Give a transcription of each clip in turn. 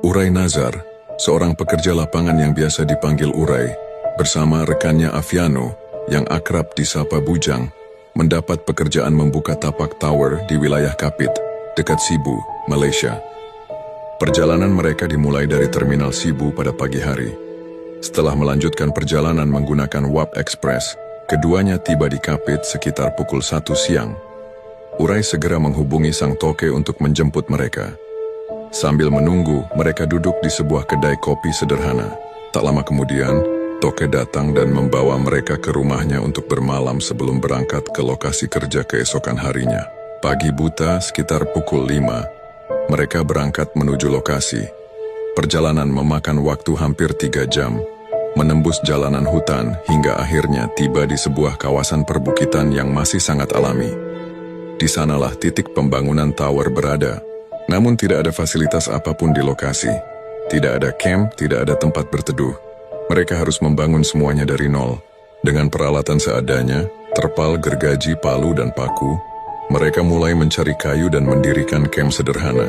Uray Nazar, seorang pekerja lapangan yang biasa dipanggil Uray, bersama rekannya Aviano, yang akrab disapa Bujang, mendapat pekerjaan membuka tapak tower di wilayah Kapit, dekat Sibu, Malaysia. Perjalanan mereka dimulai dari Terminal Sibu pada pagi hari. Setelah melanjutkan perjalanan menggunakan WAP Express, keduanya tiba di Kapit sekitar pukul 1 siang. Uray segera menghubungi sang toke untuk menjemput mereka. Sambil menunggu, mereka duduk di sebuah kedai kopi sederhana. Tak lama kemudian, toke datang dan membawa mereka ke rumahnya untuk bermalam sebelum berangkat ke lokasi kerja keesokan harinya. Pagi buta sekitar pukul 5, mereka berangkat menuju lokasi. Perjalanan memakan waktu hampir 3 jam, menembus jalanan hutan hingga akhirnya tiba di sebuah kawasan perbukitan yang masih sangat alami. Di sanalah titik pembangunan tower berada, namun tidak ada fasilitas apapun di lokasi. Tidak ada camp, tidak ada tempat berteduh. Mereka harus membangun semuanya dari nol. Dengan peralatan seadanya, terpal, gergaji, palu, dan paku, mereka mulai mencari kayu dan mendirikan camp sederhana.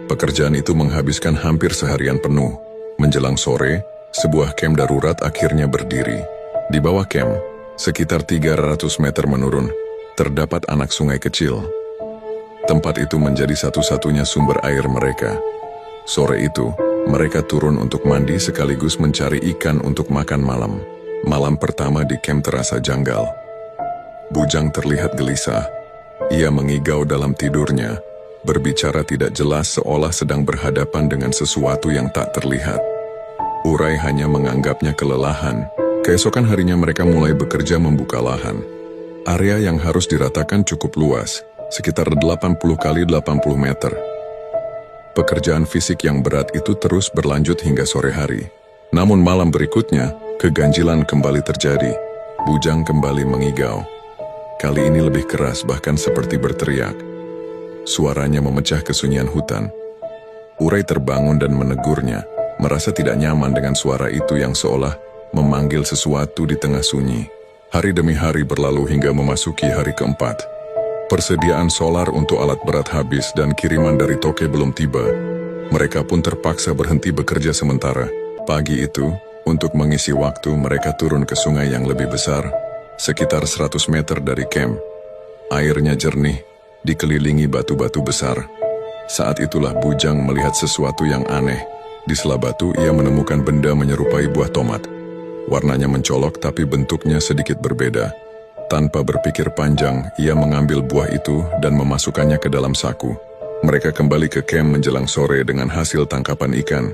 Pekerjaan itu menghabiskan hampir seharian penuh. Menjelang sore, sebuah camp darurat akhirnya berdiri. Di bawah camp, sekitar 300 meter menurun, terdapat anak sungai kecil. Tempat itu menjadi satu-satunya sumber air mereka. Sore itu, mereka turun untuk mandi sekaligus mencari ikan untuk makan malam. Malam pertama di camp terasa janggal. Bujang terlihat gelisah. Ia mengigau dalam tidurnya, berbicara tidak jelas seolah sedang berhadapan dengan sesuatu yang tak terlihat. Uray hanya menganggapnya kelelahan. Keesokan harinya mereka mulai bekerja membuka lahan. Area yang harus diratakan cukup luas, sekitar 80 kali 80 meter. Pekerjaan fisik yang berat itu terus berlanjut hingga sore hari. Namun malam berikutnya, keganjilan kembali terjadi. Bujang kembali mengigau. Kali ini lebih keras, bahkan seperti berteriak. Suaranya memecah kesunyian hutan. Uray terbangun dan menegurnya, merasa tidak nyaman dengan suara itu yang seolah memanggil sesuatu di tengah sunyi. Hari demi hari berlalu hingga memasuki hari keempat. Persediaan solar untuk alat berat habis dan kiriman dari toke belum tiba. Mereka pun terpaksa berhenti bekerja sementara. Pagi itu, untuk mengisi waktu, mereka turun ke sungai yang lebih besar, sekitar 100 meter dari camp. Airnya jernih, dikelilingi batu-batu besar. Saat itulah Bujang melihat sesuatu yang aneh. Di sela batu ia menemukan benda menyerupai buah tomat. Warnanya mencolok tapi bentuknya sedikit berbeda. Tanpa berpikir panjang, ia mengambil buah itu dan memasukkannya ke dalam saku. Mereka kembali ke camp menjelang sore dengan hasil tangkapan ikan.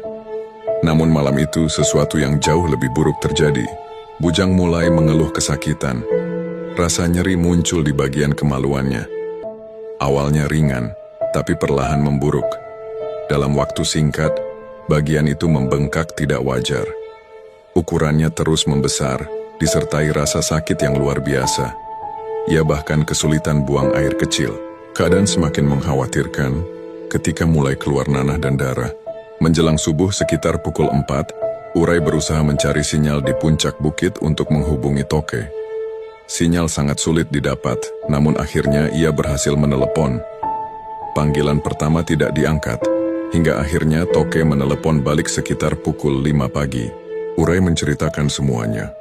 Namun malam itu sesuatu yang jauh lebih buruk terjadi. Bujang mulai mengeluh kesakitan. Rasa nyeri muncul di bagian kemaluannya. Awalnya ringan, tapi perlahan memburuk. Dalam waktu singkat, bagian itu membengkak tidak wajar. Ukurannya terus membesar, disertai rasa sakit yang luar biasa. Ia bahkan kesulitan buang air kecil. Keadaan semakin mengkhawatirkan ketika mulai keluar nanah dan darah. Menjelang subuh sekitar pukul 4, Uray berusaha mencari sinyal di puncak bukit untuk menghubungi toke. Sinyal sangat sulit didapat, namun akhirnya ia berhasil menelepon. Panggilan pertama tidak diangkat, hingga akhirnya toke menelepon balik sekitar pukul 5 pagi. Uray menceritakan semuanya.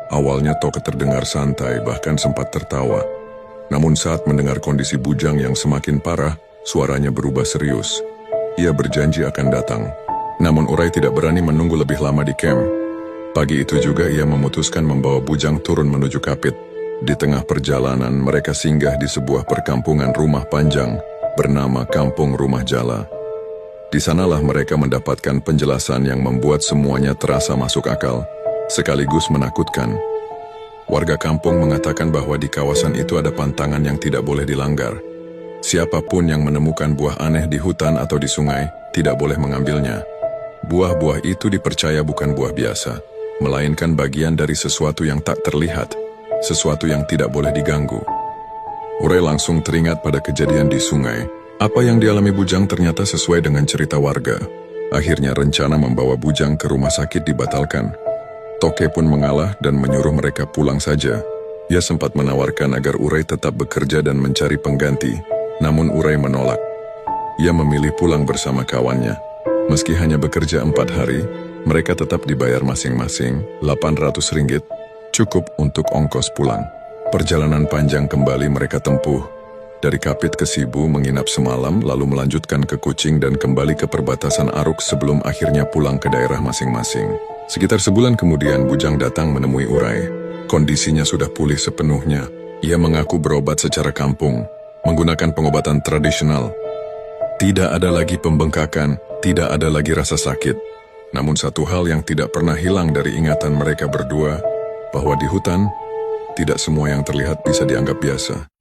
Awalnya toke terdengar santai, bahkan sempat tertawa. Namun saat mendengar kondisi Bujang yang semakin parah, suaranya berubah serius. Ia berjanji akan datang. Namun Uray tidak berani menunggu lebih lama di camp. Pagi itu juga ia memutuskan membawa Bujang turun menuju Kapit. Di tengah perjalanan, mereka singgah di sebuah perkampungan rumah panjang bernama Kampung Rumah Jala. Di sanalah mereka mendapatkan penjelasan yang membuat semuanya terasa masuk akal, sekaligus menakutkan. Warga kampung mengatakan bahwa di kawasan itu ada pantangan yang tidak boleh dilanggar. Siapapun yang menemukan buah aneh di hutan atau di sungai, tidak boleh mengambilnya. Buah-buah itu dipercaya bukan buah biasa, melainkan bagian dari sesuatu yang tak terlihat, sesuatu yang tidak boleh diganggu. Uray langsung teringat pada kejadian di sungai. Apa yang dialami Bujang ternyata sesuai dengan cerita warga. Akhirnya rencana membawa Bujang ke rumah sakit dibatalkan. Toke pun mengalah dan menyuruh mereka pulang saja. Ia sempat menawarkan agar Uray tetap bekerja dan mencari pengganti, namun Uray menolak. Ia memilih pulang bersama kawannya. Meski hanya bekerja 4 hari, mereka tetap dibayar masing-masing 800 ringgit, cukup untuk ongkos pulang. Perjalanan panjang kembali mereka tempuh. Dari Kapit ke Sibu menginap semalam, lalu melanjutkan ke Kuching dan kembali ke perbatasan Aruk sebelum akhirnya pulang ke daerah masing-masing. Sekitar sebulan kemudian, Bujang datang menemui Urai. Kondisinya sudah pulih sepenuhnya. Ia mengaku berobat secara kampung, menggunakan pengobatan tradisional. Tidak ada lagi pembengkakan, tidak ada lagi rasa sakit. Namun satu hal yang tidak pernah hilang dari ingatan mereka berdua, bahwa di hutan, tidak semua yang terlihat bisa dianggap biasa.